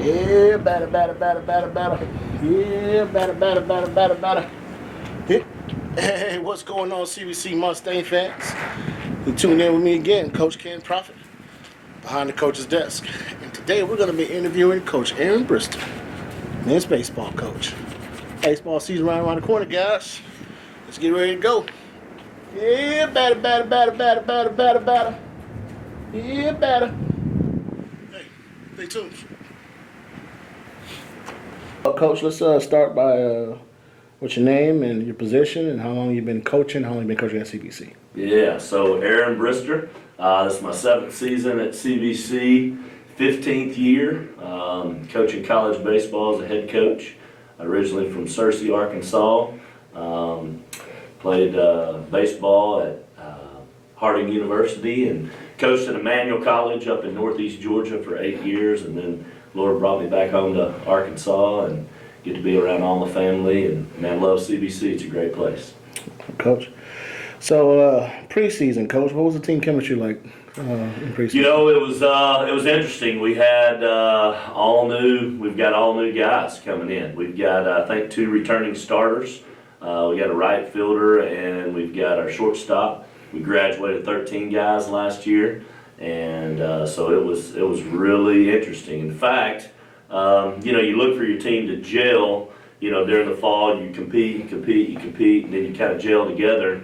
Yeah, batter. Yeah, batter. Hey, what's going on, CBC Mustang fans? You tuned in with me again, Coach Ken Prophet, behind the coach's desk. And today we're going to be interviewing Coach Aaron Brister, men's baseball coach. Baseball season right around the corner, guys. Let's get ready to go. Yeah, batter. Yeah, batter. Hey, stay tuned. Coach, let's start by what's your name and your position and how long you've been coaching, how long you've been coaching at CBC. Yeah, so Aaron Brister, this is my 7th season at CBC, 15th year, coaching college baseball as a head coach, originally from Searcy, Arkansas. Played baseball at Harding University and coached at Emmanuel College up in Northeast Georgia for 8 years, and then Lord brought me back home to Arkansas and get to be around all my family, and man, love CBC. It's a great place. Coach, so preseason, Coach, what was the team chemistry like in preseason? You know, it was interesting. We had we've got all new guys coming in. We've got I think 2 returning starters. We got a right fielder and we've got our shortstop. We graduated 13 guys last year, and so it was really interesting. In fact, you look for your team to gel. During the fall, you compete, and then you kind of gel together.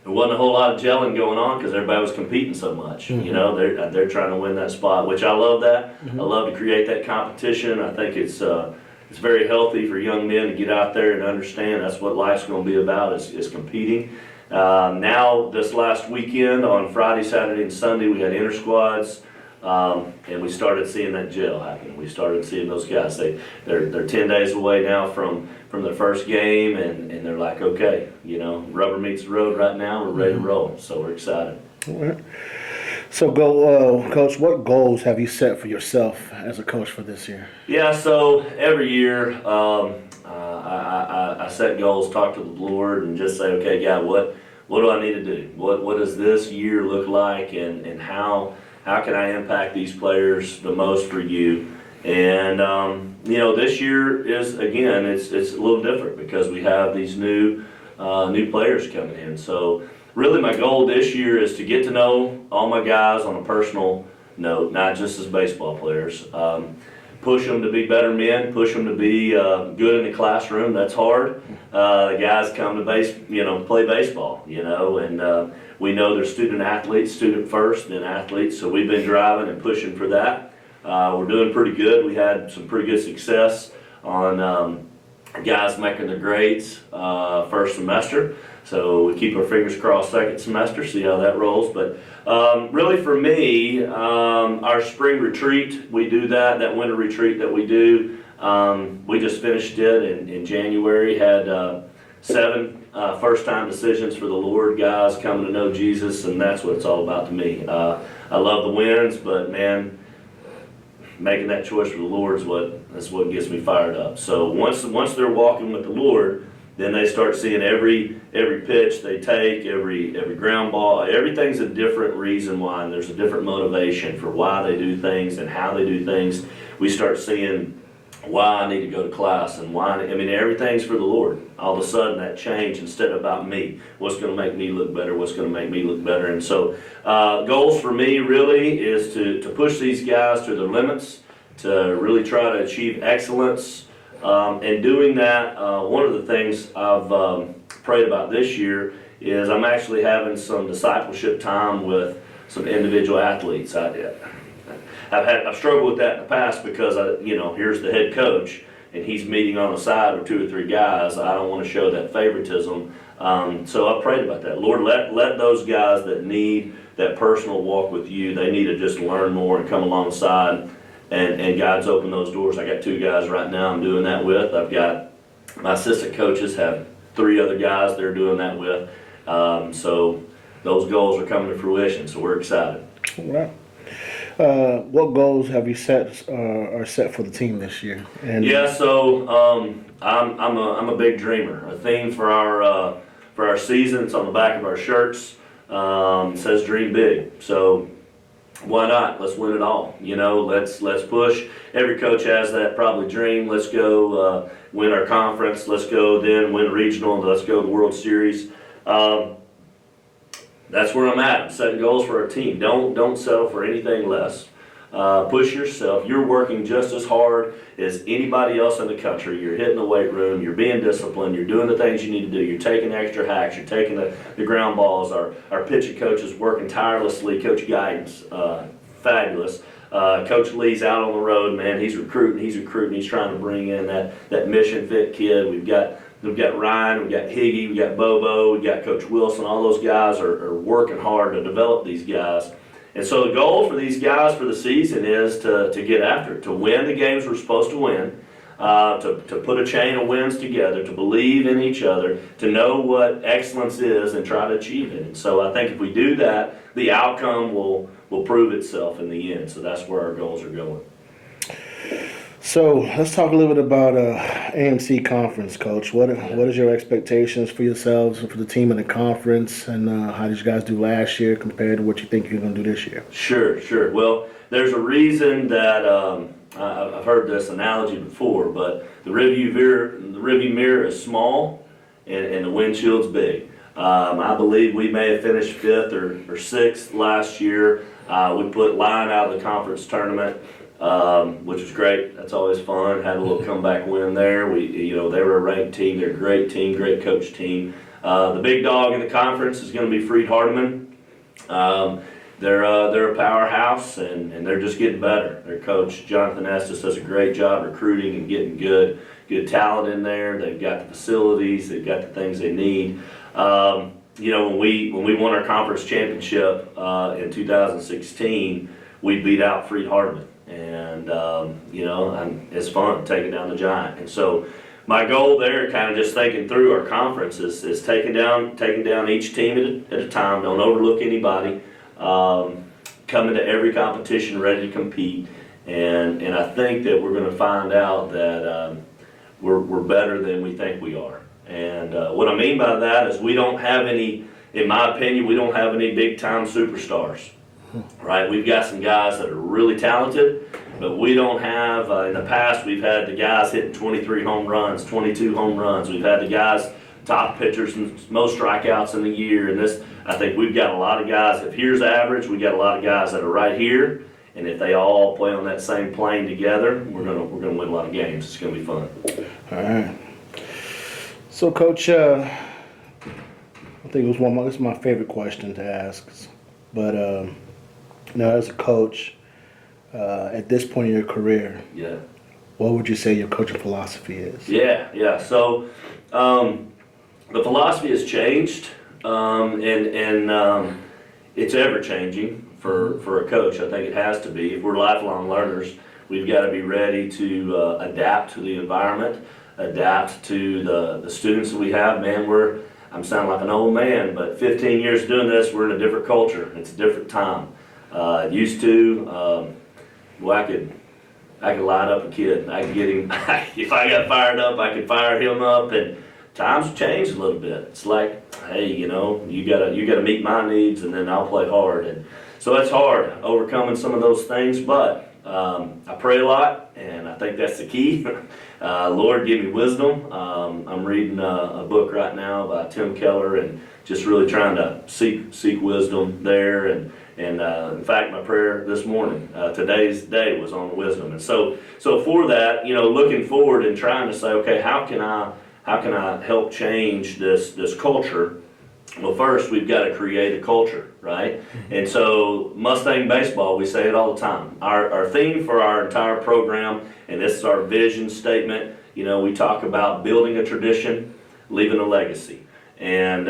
There wasn't a whole lot of gelling going on because everybody was competing so much. Mm-hmm. They're trying to win that spot, which I love that. Mm-hmm. I love to create that competition. I think it's very healthy for young men to get out there and understand that's what life's going to be about is competing. Now this last weekend on Friday, Saturday, and Sunday we had inter squads. And we started seeing that gel happen. We started seeing those guys. They're 10 days away now from their first game, and they're like, okay, rubber meets the road right now. We're ready to roll. So we're excited. All right. So Coach, what goals have you set for yourself as a coach for this year? Yeah, so every year I set goals, talk to the Lord, and just say, okay, God, what do I need to do? What does this year look like, and how can I impact these players the most for you? And this year is, again, it's a little different because we have these new players coming in. So really my goal this year is to get to know all my guys on a personal note, not just as baseball players. Push them to be better men, push them to be good in the classroom. That's hard. The guys come to play baseball, and we know they're student athletes, student first, then athletes. So we've been driving and pushing for that. We're doing pretty good. We had some pretty good success on guys making their grades first semester. So we keep our fingers crossed second semester, see how that rolls. But really for me, our spring retreat, we do that winter retreat that we do. We just finished it in January, had 7 first-time decisions for the Lord, guys coming to know Jesus, and that's what it's all about to me. I love the wins, but man, making that choice for the Lord is what gets me fired up. So once they're walking with the Lord, then they start seeing every pitch they take, every ground ball. Everything's a different reason why, and there's a different motivation for why they do things and how they do things. We start seeing why I need to go to class and everything's for the Lord. All of a sudden that change, instead of about me, what's going to make me look better, what's going to make me look better. And so goals for me really is to push these guys to their limits, to really try to achieve excellence. And doing that, one of the things I've prayed about this year is I'm actually having some discipleship time with some individual athletes. I've struggled with that in the past because here's the head coach and he's meeting on the side with 2 or 3 guys. I don't want to show that favoritism. So I prayed about that. Lord, let those guys that need that personal walk with you, they need to just learn more and come alongside. And God's opened those doors. I got 2 guys right now I'm doing that with. I've got my assistant coaches have 3 other guys they're doing that with. So those goals are coming to fruition. So we're excited. All right. What goals have you set for the team this year? So I'm a big dreamer. A theme for our season. It's on the back of our shirts. It says "Dream Big." So why not? Let's win it all. Let's push. Every coach has that probably dream. Let's go win our conference. Let's go then win regional. And let's go to the World Series. That's where I'm at. I'm setting goals for our team. Don't settle for anything less. Push yourself. You're working just as hard as anybody else in the country. You're hitting the weight room. You're being disciplined. You're doing the things you need to do. You're taking extra hacks. You're taking the ground balls. Our pitching coach is working tirelessly. Coach Guidance, fabulous. Coach Lee's out on the road, man. He's recruiting. He's trying to bring in that mission fit kid. We've got Ryan, we've got Higgy, we've got Bobo, we've got Coach Wilson. All those guys are working hard to develop these guys. And so the goal for these guys for the season is to get after it, to win the games we're supposed to win, to put a chain of wins together, to believe in each other, to know what excellence is and try to achieve it. And so I think if we do that, the outcome will prove itself in the end. So that's where our goals are going. So let's talk a little bit about AMC Conference, Coach. What is your expectations for yourselves and for the team in the conference, and how did you guys do last year compared to what you think you're going to do this year? Sure. Well, there's a reason that I've heard this analogy before, but the rearview mirror is small and the windshield's big. I believe we may have finished 5th or 6th last year. We put Line out of the conference tournament. Which was great. That's always fun. Had a little comeback win there. They were a ranked team. They're a great team, great coach team. The big dog in the conference is going to be Freed Hardeman. They're a powerhouse, and they're just getting better. Their coach Jonathan Estes does a great job recruiting and getting good talent in there. They've got the facilities. They've got the things they need. When we won our conference championship in 2016, we beat out Freed Hardeman. And it's fun taking down the Giant. And so my goal there, kind of just thinking through our conference, is taking down each team at a time. Don't overlook anybody. Coming to every competition ready to compete. And I think that we're going to find out that we're better than we think we are. And what I mean by that is we don't have any, in my opinion, we don't have any big time superstars. Right, we've got some guys that are really talented, but we don't have, in the past we've had the guys hitting 23 home runs, 22 home runs. We've had the guys, top pitchers, and most strikeouts in the year. And this, I think we've got a lot of guys, if here's average, we got a lot of guys that are right here. And if they all play on that same plane together, we're gonna win a lot of games. It's gonna be fun. All right. So, Coach, I think it was this is my favorite question to ask, but as a coach, at this point in your career, what would you say your coaching philosophy is? Yeah. So the philosophy has changed, and it's ever changing for a coach. I think it has to be. If we're lifelong learners, we've got to be ready to adapt to the environment, adapt to the students that we have. Man, I'm sounding like an old man, but 15 years doing this, we're in a different culture. It's a different time. Used to, I could line up a kid. I could get him. If I got fired up, I could fire him up. And times have changed a little bit. It's like, hey, you gotta meet my needs, and then I'll play hard. And so it's hard overcoming some of those things. But I pray a lot, and I think that's the key. Lord, give me wisdom. I'm reading a book right now by Tim Keller, and just really trying to seek wisdom there. And in fact, my prayer this morning, today's day, was on wisdom. And so for that, looking forward and trying to say, okay, how can I help change this culture? Well, first we've got to create a culture, right? And so Mustang baseball, we say it all the time. Our theme for our entire program, and this is our vision statement. We talk about building a tradition, leaving a legacy. And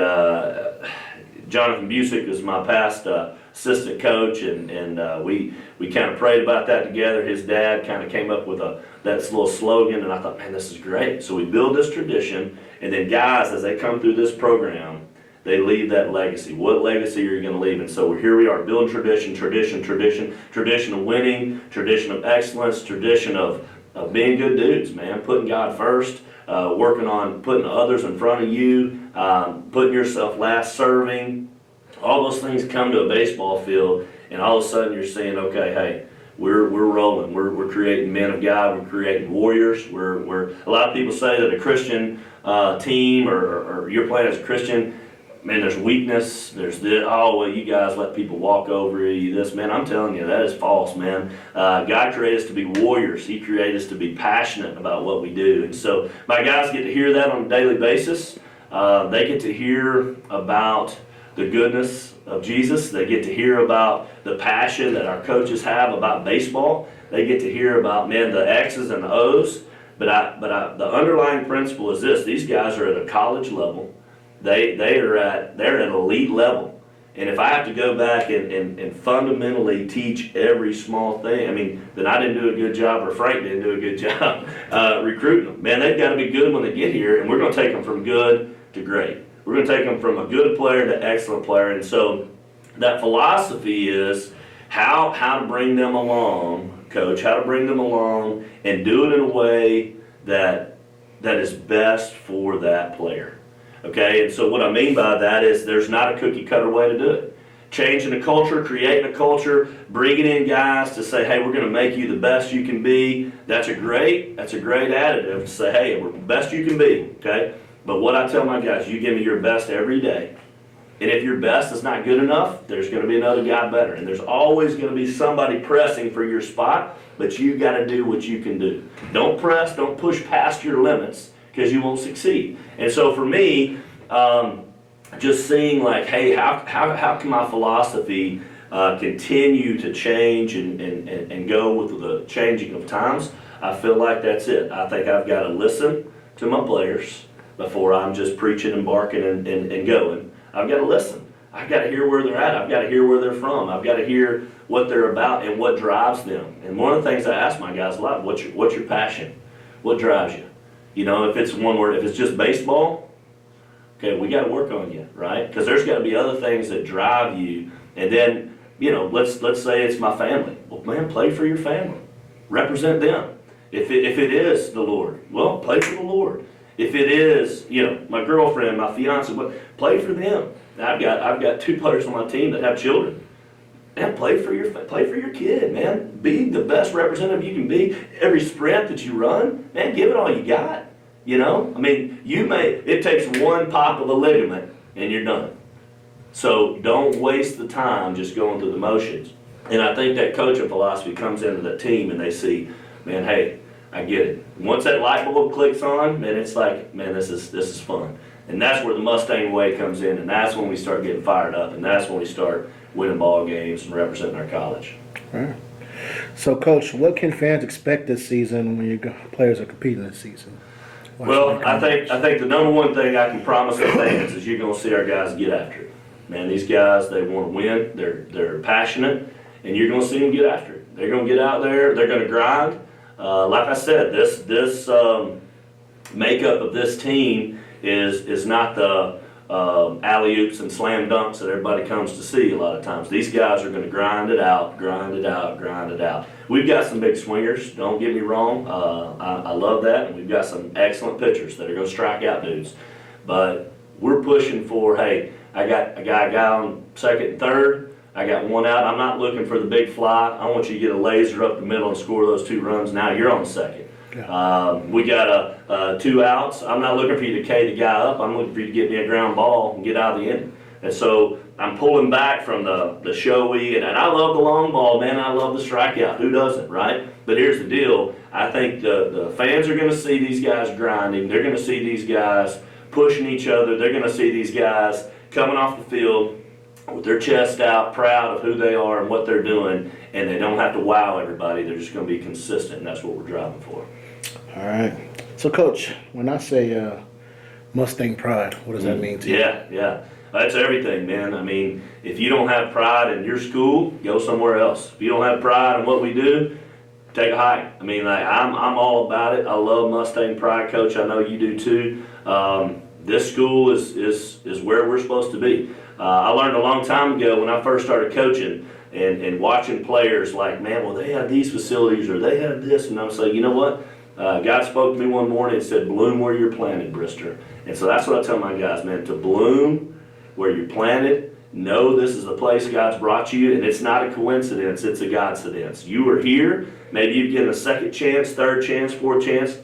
Jonathan Busick is my past assistant coach, and we kind of prayed about that together. His dad kind of came up with that little slogan, and I thought, man, this is great. So we build this tradition, and then guys, as they come through this program, they leave that legacy. What legacy are you going to leave? And so here we are, building tradition of winning, tradition of excellence, tradition of being good dudes, man, putting God first, working on putting others in front of you, putting yourself last, serving. All those things come to a baseball field, and all of a sudden you're seeing, okay, hey, we're rolling. We're creating men of God. We're creating warriors. We're a lot of people say that a Christian team or you're playing as a Christian, man, there's weakness. There's this. Oh well, you guys let people walk over you. This, man, I'm telling you, that is false, man. God created us to be warriors. He created us to be passionate about what we do, and so my guys get to hear that on a daily basis. They get to hear about the goodness of Jesus. They get to hear about the passion that our coaches have about baseball. They get to hear about, man, the X's and the O's. But the underlying principle is this: these guys are at a college level. They're at elite level. And if I have to go back and fundamentally teach every small thing, I mean, then I didn't do a good job, or Frank didn't do a good job recruiting them. Man, they've got to be good when they get here, and we're going to take them from good to great. We're going to take them from a good player to excellent player. And so that philosophy is how to bring them along, coach, how to bring them along and do it in a way that is best for that player. Okay, and so what I mean by that is there's not a cookie cutter way to do it. Changing the culture, creating a culture, bringing in guys to say, hey, we're going to make you the best you can be. That's a great additive to say, hey, we're the best you can be. Okay. But what I tell my guys, you give me your best every day. And if your best is not good enough, there's going to be another guy better. And there's always going to be somebody pressing for your spot, but you've got to do what you can do. Don't press, don't push past your limits, because you won't succeed. And so for me, just seeing like, hey, how can my philosophy continue to change and go with the changing of times? I feel like that's it. I think I've got to listen to my players before I'm just preaching and barking and going. I've got to listen. I've got to hear where they're at. I've got to hear where they're from. I've got to hear what they're about and what drives them. And one of the things I ask my guys a lot, what's your passion? What drives you? You know, if it's one word, if it's just baseball, okay, we got to work on you, right? Because there's got to be other things that drive you. And then, you know, let's say it's my family. Well, man, play for your family. Represent them. If it is the Lord, well, play for the Lord. If it is, you know, my girlfriend, my fiance, play for them. Now, I've got 2 players on my team that have children. Man, play for your kid, man. Be the best representative you can be. Every sprint that you run, man, give it all you got. You know, I mean, it takes one pop of a ligament and you're done. So don't waste the time just going through the motions. And I think that coaching philosophy comes into the team and they see, man, hey, I get it. Once that light bulb clicks on, man, it's like, man, this is fun. And that's where the Mustang way comes in, and that's when we start getting fired up, and that's when we start winning ball games and representing our college. All right. So, Coach, what can fans expect this season when your players are competing this season? Well, I think the number one thing I can promise the fans is you're going to see our guys get after it. Man, these guys, they want to win. They're passionate, and you're going to see them get after it. They're going to get out there. They're going to grind. Like I said, this makeup of this team is not the alley-oops and slam dunks that everybody comes to see a lot of times. These guys are going to grind it out. We've got some big swingers, don't get me wrong. I love that, and we've got some excellent pitchers that are going to strike out dudes. But we're pushing for, hey, I got a guy on second and third. I got one out. I'm not looking for the big fly. I want you to get a laser up the middle and score those 2 runs. Now you're on second. Yeah. We got 2 outs. I'm not looking for you to K the guy up. I'm looking for you to get me a ground ball and get out of the inning. And so I'm pulling back from the showy, and I love the long ball, man. I love the strikeout. Who doesn't, right? But here's the deal. I think the fans are going to see these guys grinding. They're going to see these guys pushing each other. They're going to see these guys coming off the field with their chest out, proud of who they are and what they're doing, and they don't have to wow everybody. They're just going to be consistent, and that's what we're driving for. All right. So, Coach, when I say Mustang pride, what does that mean to you? Yeah. That's everything, man. I mean, if you don't have pride in your school, go somewhere else. If you don't have pride in what we do, take a hike. I mean, like, I'm all about it. I love Mustang pride, Coach. I know you do too. This school is where we're supposed to be. I learned a long time ago when I first started coaching and watching players like, man, well, they have these facilities or they have this. And I'm saying, you know what? God spoke to me one morning and said, bloom where you're planted, Brister. And so that's what I tell my guys, man, to bloom where you're planted, know this is the place God's brought you, and it's not a coincidence, it's a Godcidence. You are here, maybe you get a second chance, third chance, fourth chance.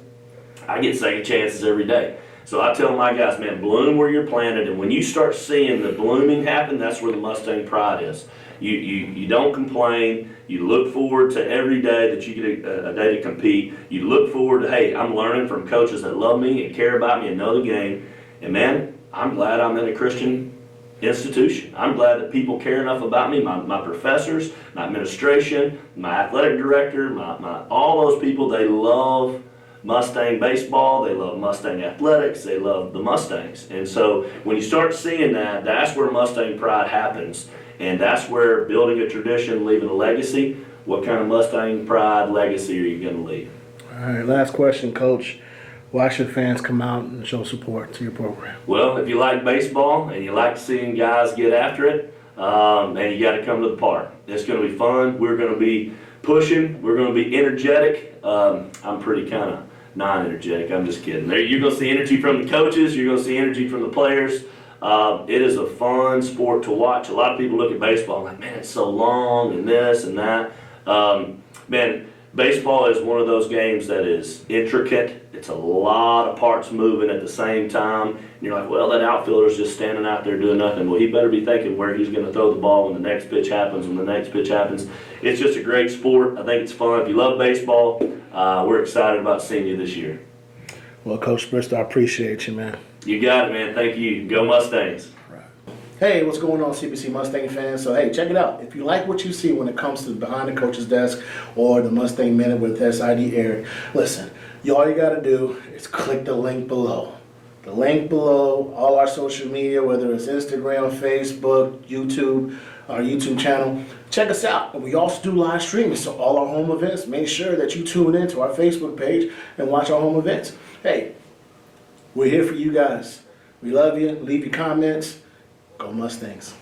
I get second chances every day. So I tell my guys, man, bloom where you're planted, and when you start seeing the blooming happen, that's where the Mustang pride is. You don't complain. You look forward to every day that you get a day to compete. You look forward to, hey, I'm learning from coaches that love me and care about me and know the game. And man, I'm glad I'm in a Christian institution. I'm glad that people care enough about me, my professors, my administration, my athletic director, my all those people, they love Mustang baseball, they love Mustang athletics, they love the Mustangs. And so when you start seeing that, that's where Mustang pride happens. And that's where building a tradition, leaving a legacy, what kind of Mustang pride legacy are you going to leave? All right, last question, Coach. Why should fans come out and show support to your program? Well, if you like baseball and you like seeing guys get after it, and you got to come to the park. It's going to be fun. We're going to be pushing. We're going to be energetic. I'm pretty kind of non-energetic. I'm just kidding. You're going to see energy from the coaches. You're going to see energy from the players. It is a fun sport to watch. A lot of people look at baseball like, man, it's so long and this and that. Man, baseball is one of those games that is intricate. It's a lot of parts moving at the same time. And you're like, well, that outfielder's just standing out there doing nothing. Well, he better be thinking where he's going to throw the ball when the next pitch happens, when the next pitch happens. It's just a great sport. I think it's fun. If you love baseball, we're excited about seeing you this year. Well, Coach Brister, I appreciate you, man. You got it, man. Thank you. Go Mustangs. Hey, what's going on, CBC Mustang fans? So, hey, check it out. If you like what you see when it comes to Behind the Coach's Desk or the Mustang Minute with SID Eric, listen, all you got to do is click the link below. The link below, all our social media, whether it's Instagram, Facebook, YouTube, our YouTube channel. Check us out. And we also do live streaming, so all our home events, make sure that you tune in to our Facebook page and watch our home events. Hey, we're here for you guys. We love you. Leave your comments. Go Mustangs.